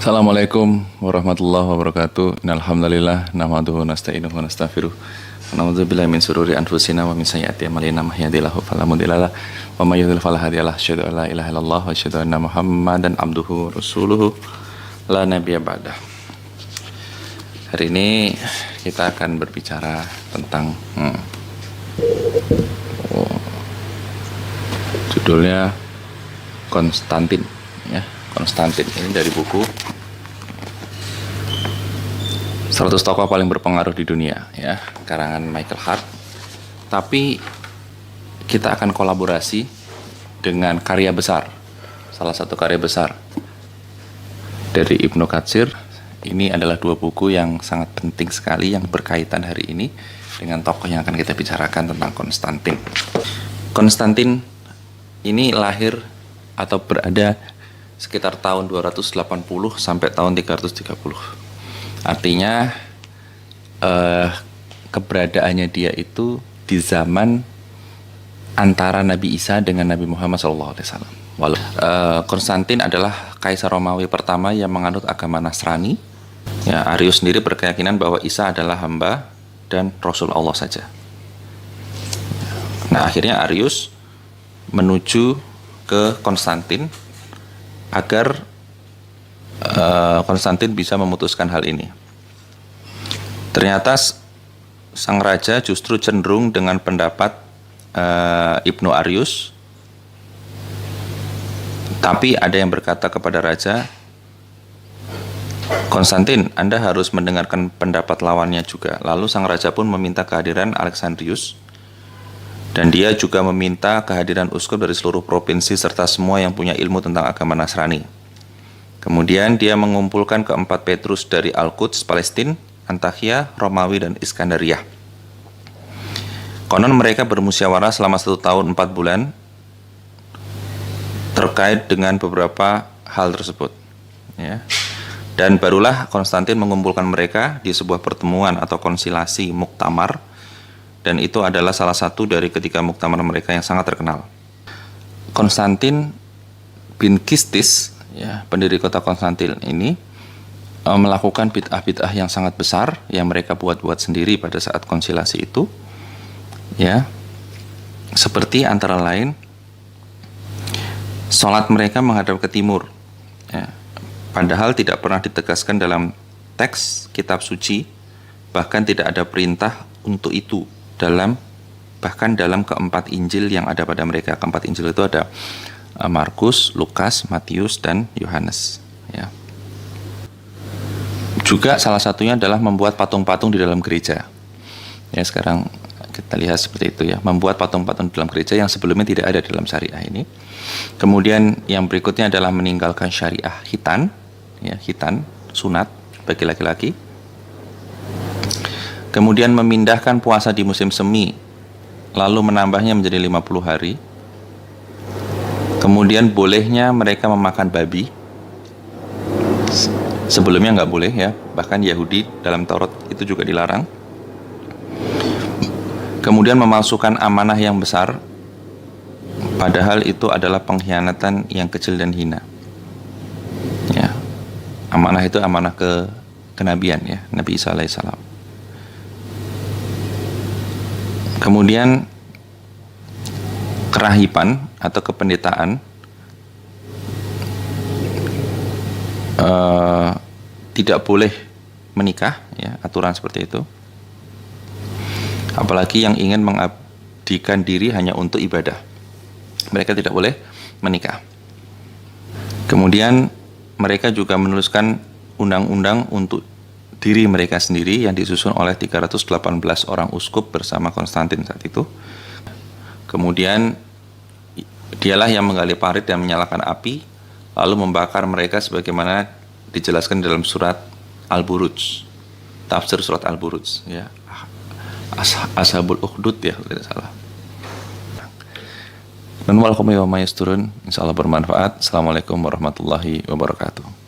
Assalamualaikum warahmatullahi wabarakatuh. Innalhamdulillah nahmaduhu nasta'inuhu wa nastaghfiruh. Wa na'udzubillahi min sururi anfusina wa min sayyiati a'malina may yahdihillahu fala mudhillalah wa may yudhlil fala hadiyalah. Asyhadu an la ilaha illallah wa asyhadu anna Muhammadan abduhu wa rasuluhu la nabiyya ba'dah. Hari ini kita akan berbicara tentang judulnya Konstantin ya. Konstantin ini dari buku 100 tokoh paling berpengaruh di dunia ya, karangan Michael Hart. Tapi kita akan kolaborasi dengan karya besar, salah satu karya besar dari Ibnu Katsir. Ini adalah dua buku yang sangat penting sekali yang berkaitan hari ini dengan tokoh yang akan kita bicarakan tentang Konstantin. Konstantin ini lahir atau berada sekitar tahun 280 sampai tahun 330. Artinya keberadaannya dia itu di zaman antara Nabi Isa dengan Nabi Muhammad SAW. Konstantin adalah kaisar Romawi pertama yang menganut agama Nasrani. Ya, Arius sendiri berkeyakinan bahwa Isa adalah hamba dan Rasul Allah saja. Nah, akhirnya Arius menuju ke Konstantin agar Konstantin bisa memutuskan hal ini. Ternyata sang raja justru cenderung dengan pendapat Ibnu Arius. Tapi ada yang berkata kepada raja, Konstantin, Anda harus mendengarkan pendapat lawannya juga. Lalu sang raja pun meminta kehadiran Alexandrius. Dan dia juga meminta kehadiran uskup dari seluruh provinsi serta semua yang punya ilmu tentang agama Nasrani. Kemudian dia mengumpulkan keempat Petrus dari Al-Quds, Palestina, Antakya, Romawi, dan Iskandaria. Konon mereka bermusyawarah selama 1 tahun 4 bulan terkait dengan beberapa hal tersebut. Ya. Dan barulah Konstantin mengumpulkan mereka di sebuah pertemuan atau konsilasi muktamar. Dan itu adalah salah satu dari ketiga muktamar mereka yang sangat terkenal. Konstantin bin Kistis, ya, pendiri kota Konstantin ini melakukan bid'ah-bid'ah yang sangat besar yang mereka buat-buat sendiri pada saat konsilasi itu. Ya, seperti antara lain sholat mereka menghadap ke timur. Ya, padahal tidak pernah ditegaskan dalam teks kitab suci, bahkan tidak ada perintah untuk itu. Bahkan dalam keempat Injil yang ada pada mereka. Keempat Injil itu ada Markus, Lukas, Matius, dan Yohanes. Ya. Juga salah satunya adalah membuat patung-patung di dalam gereja. Ya, sekarang kita lihat seperti itu ya, membuat patung-patung di dalam gereja yang sebelumnya tidak ada dalam syariah ini. Kemudian yang berikutnya adalah meninggalkan syariah khitan, ya, khitan, sunat bagi laki-laki. Kemudian memindahkan puasa di musim semi, lalu menambahnya menjadi 50 hari. Kemudian bolehnya mereka memakan babi. Sebelumnya nggak boleh ya, bahkan Yahudi dalam Taurat itu juga dilarang. Kemudian memalsukan amanah yang besar, padahal itu adalah pengkhianatan yang kecil dan hina. Ya, amanah itu amanah kenabian ya, Nabi Isa alaihissalam. Kemudian kerahiban atau kependetaan tidak boleh menikah ya, aturan seperti itu. Apalagi yang ingin mengabdikan diri hanya untuk ibadah, mereka tidak boleh menikah. Kemudian mereka juga menuliskan undang-undang untuk diri mereka sendiri yang disusun oleh 318 orang uskup bersama Konstantin saat itu. Kemudian dialah yang menggali parit dan menyalakan api, lalu membakar mereka sebagaimana dijelaskan dalam surat Al-Buruj, tafsir surat Al-Buruj ya. Ashabul Ukhdud ya kalau tidak salah. Dan walakum wa mayasturun, insyaallah bermanfaat. Assalamualaikum warahmatullahi wabarakatuh.